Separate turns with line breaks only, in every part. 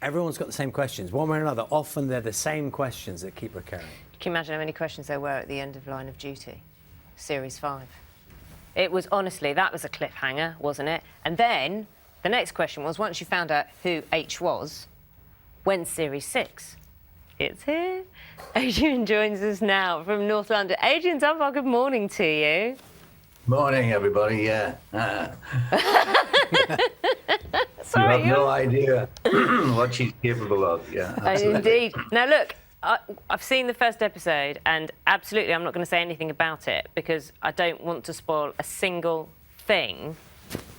everyone's got the same questions, one way or another. Often they're the same questions that keep recurring.
Can you imagine how many questions there were at the end of Line of Duty, Series 5? It was, honestly, that was a cliffhanger, wasn't it? And then the next question was, once you found out who H was, when's Series 6? It's here. Adrian joins us now from North London. Adrian Dunbar, good morning to you.
Morning, everybody. Yeah.
Sorry,
you have no idea what she's capable of. Yeah,
indeed. Now, look, I've seen the first episode, and absolutely, I'm not going to say anything about it because I don't want to spoil a single thing.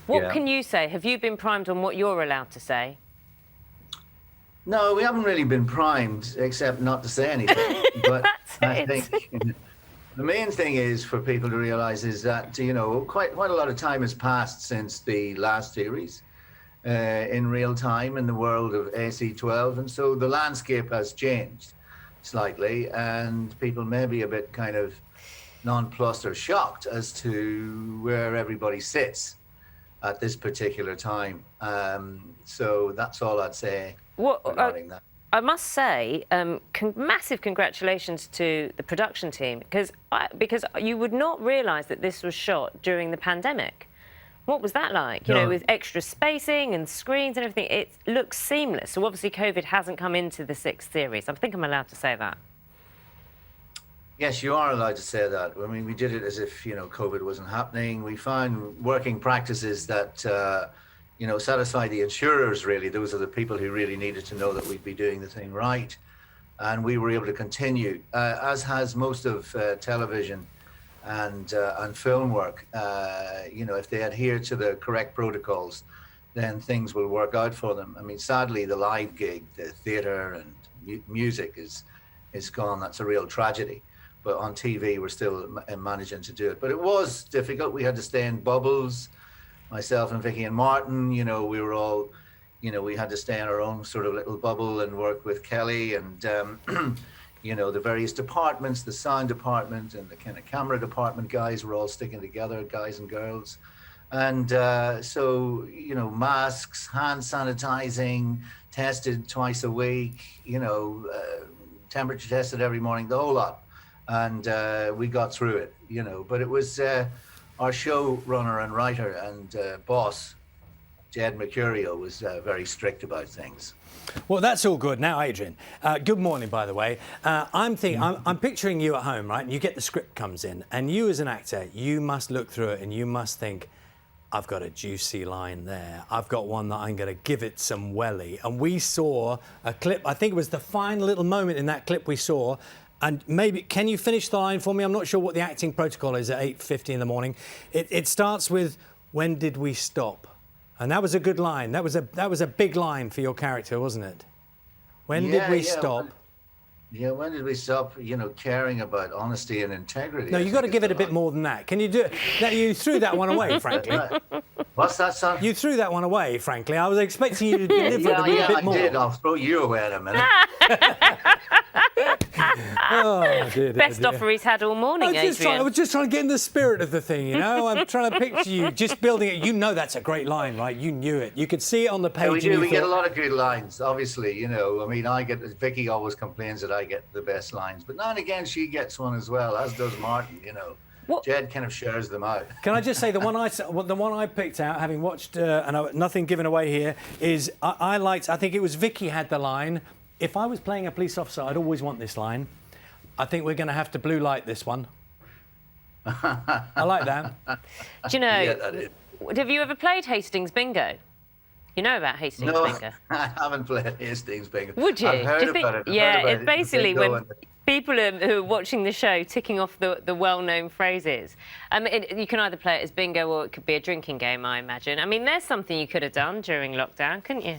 What can you say? Have you been primed on what you're allowed to say?
No, we haven't really been primed, except not to say anything. But I think the main thing is for people to realise is that, you know, quite a lot of time has passed since the last series in real time in the world of AC-12. And so the landscape has changed slightly, and people may be a bit kind of nonplussed or shocked as to where everybody sits at this particular time. So that's all I'd say regarding that.
I must say, massive congratulations to the production team, because you would not realise that this was shot during the pandemic. What was that like? You know, with extra spacing and screens and everything, it looks seamless. So obviously COVID hasn't come into the 6th series. I think I'm allowed to say that.
Yes, you are allowed to say that. I mean, we did it as if, you know, COVID wasn't happening. We found working practices that, you know, satisfy the insurers, really. Those are the people who really needed to know that we'd be doing the thing right. And we were able to continue, as has most of television and film work. You know, if they adhere to the correct protocols, then things will work out for them. I mean, sadly, the live gig, the theatre and music is gone. That's a real tragedy. But on TV, we're still managing to do it. But it was difficult. We had to stay in bubbles. Myself and Vicky and Martin, you know, we were all, you know, we had to stay in our own sort of little bubble and work with Kelly and, you know, the various departments, the sound department and the kind of camera department guys were all sticking together, guys and girls. And so, you know, masks, hand sanitizing, tested twice a week, you know, temperature tested every morning, the whole lot. And we got through it, you know, but it was our showrunner and writer and boss, Jed Mercurio, was very strict about things.
Well, that's all good. Now, Adrian, good morning, by the way. I'm picturing you at home, right? And you get the script comes in, and you as an actor, you must look through it and you must think, I've got a juicy line there. I've got one that I'm going to give it some welly. And we saw a clip, I think it was the final little moment in that clip we saw. And maybe, can you finish the line for me? I'm not sure what the acting protocol is at 8:50 in the morning. It starts with, when did we stop? And that was a good line. That was a big line for your character, wasn't it? When did we stop?
When did we stop, you know, caring about honesty and integrity?
No, you've got to give it a bit more than that. Can you do it? No, you threw that one away, frankly.
What's that, son?
You threw that one away, frankly. I was expecting you to deliver it a bit more.
I did. I'll throw you away in a minute.
Oh, dear,
Best offer he's had all morning, Adrian.
I was just trying to get in the spirit of the thing, you know? I'm trying to picture you just building it. You know that's a great line, right? You knew it. You could see it on the page.
Yeah, we do. We get a lot of good lines, obviously, you know. I mean, Vicky always complains that I get the best lines. But now and again, she gets one as well, as does Martin, you know. What? Jed kind of shares them out.
Can I just say the one I picked out, having watched, and nothing given away here, is I think it was Vicky had the line, if I was playing a police officer, I'd always want this line. I think we're going to have to blue light this one. I like that.
Do you know, have you ever played Hastings Bingo? You know about Hastings Bingo?
No, I haven't played Hastings Bingo.
Would you?
I've heard about it.
Yeah, it's basically when people who are watching the show ticking off the well-known phrases. You can either play it as bingo or it could be a drinking game, I imagine. I mean, there's something you could have done during lockdown, couldn't you?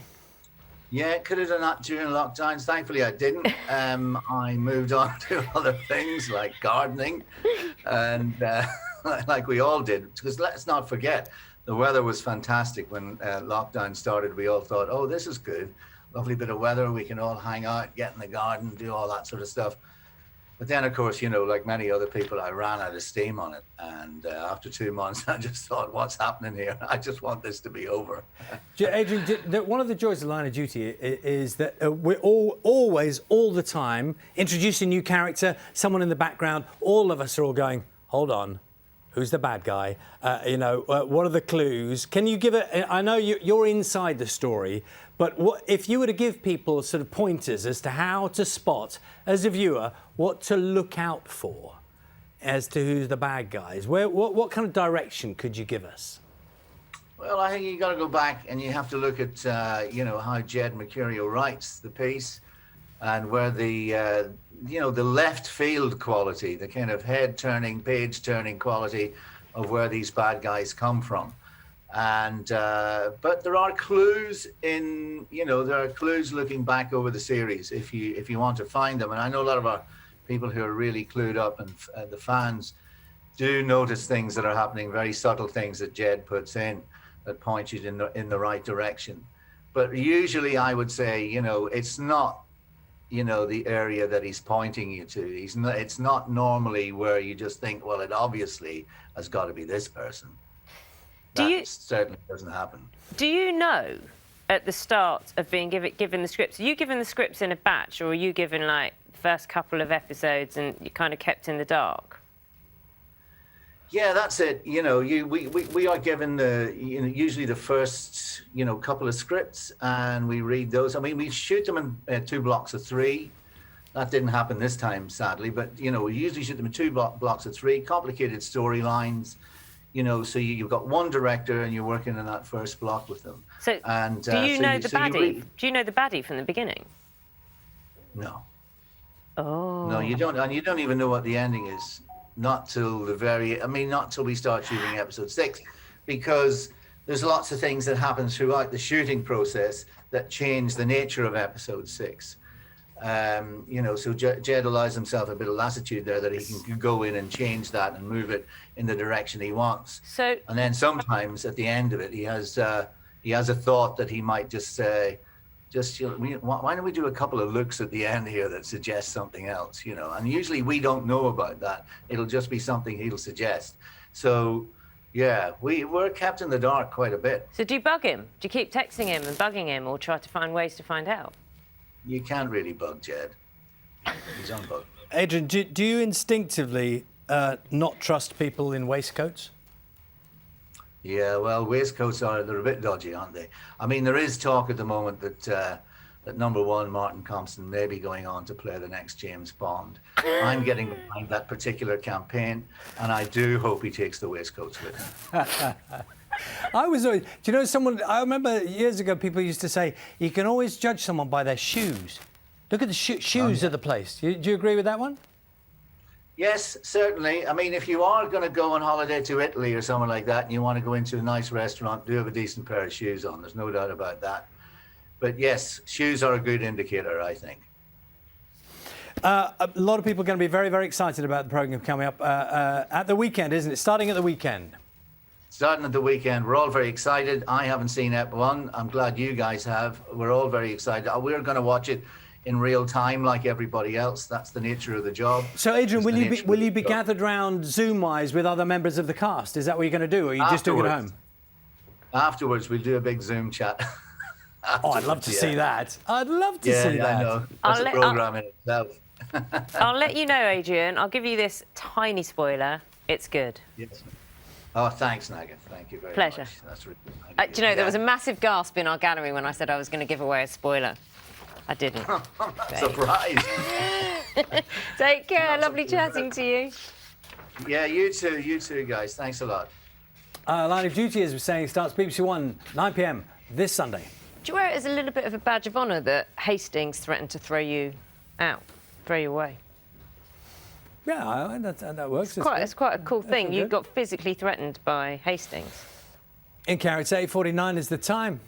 Yeah, could have done that during lockdowns. Thankfully, I didn't. I moved on to other things like gardening and like we all did. Because let's not forget, the weather was fantastic when lockdown started. We all thought, oh, this is good. Lovely bit of weather. We can all hang out, get in the garden, do all that sort of stuff. But then, of course, you know, like many other people, I ran out of steam on it. And after 2 months, I just thought, what's happening here? I just want this to be over.
Adrian, one of the joys of Line of Duty is that we're always, all the time, introducing a new character, someone in the background. All of us are all going, hold on, who's the bad guy? What are the clues? Can you give it? I know you're inside the story, but if you were to give people sort of pointers as to how to spot, as a viewer, what to look out for as to who's the bad guys, what kind of direction could you give us?
Well, I think you got to go back and you have to look at, how Jed Mercurio writes the piece, and where the left field quality, the kind of head turning, page turning quality of where these bad guys come from. And but there are clues looking back over the series if you want to find them. And I know a lot of our people who are really clued up, and the fans do notice things that are happening, very subtle things that Jed puts in that point you in the right direction. But usually I would say, it's not the area that he's pointing you to. It's not normally where you just think, well, it obviously has got to be this person. Certainly doesn't happen.
Do you know at the start of being given the scripts, are you given the scripts in a batch, or are you given like the first couple of episodes and you kind of kept in the dark?
Yeah, that's it. We are given usually the first couple of scripts, and we read those. I mean, we shoot them in 2 blocks of 3. That didn't happen this time, sadly. But we usually shoot them in 2 blocks of 3. Complicated storylines. So you've got one director, and you're working in that first block with them.
So, do you know the baddie? Do you know the baddie from the beginning?
No.
Oh.
No, you don't, and you don't even know what the ending is. Not till we start shooting episode 6, because there's lots of things that happen throughout the shooting process that change the nature of episode 6. So Jed allows himself a bit of latitude there, that he can go in and change that and move it in the direction he wants. And then sometimes at the end of it, he has a thought that he might just say, why don't we do a couple of looks at the end here that suggest something else, and usually we don't know about that. It'll just be something he'll suggest. So yeah, we're kept in the dark quite a bit.
So do you bug him? Do you keep texting him and bugging him, or try to find ways to find out?
You can't really bug Jed. He's unbugged.
Adrian, do you instinctively not trust people in waistcoats?
Yeah, well, waistcoats they're a bit dodgy, aren't they? I mean, there is talk at the moment that that #1 Martin Compston may be going on to play the next James Bond. I'm getting behind that particular campaign, and I do hope he takes the waistcoats with him.
I remember years ago people used to say, you can always judge someone by their shoes. Look at the shoes of the place. Do you agree with that one?
Yes, certainly. I mean, if you are going to go on holiday to Italy or somewhere like that, and you want to go into a nice restaurant, do have a decent pair of shoes on. There's no doubt about that. But yes, shoes are a good indicator, I think.
A lot of people are going to be very, very excited about the programme coming up at the weekend, isn't it? Starting at the weekend.
Starting at the weekend. We're all very excited. I haven't seen Ep 1. I'm glad you guys have. We're all very excited. We're going to watch it in real time like everybody else. That's the nature of the job.
So, Adrian, will you be gathered round Zoom-wise with other members of the cast? Is that what you're going to do, or are you just doing it at home?
Afterwards, we'll do a big Zoom chat.
I'd love to see that. I'd love to see that.
Yeah, I know. That's a programme in itself.
I'll let you know, Adrian. I'll give you this tiny spoiler. It's good.
Yes. Oh, thanks, Naga. Thank you very
Pleasure.
much. That's really good.
Do you know, there was a massive gasp in our gallery when I said I was going to give away a spoiler. I didn't.
Surprise.
Take care. Lovely chatting to you.
Yeah, you too, guys. Thanks a lot.
Line of Duty, as we're saying, starts BBC One, 9 p.m. this Sunday. Do you wear it as a little bit of a badge of honour that Hastings threatened to throw you out, throw you away?
Yeah, that works.
It's quite a cool thing. You got physically threatened by Hastings.
In character, 8:49 is the time.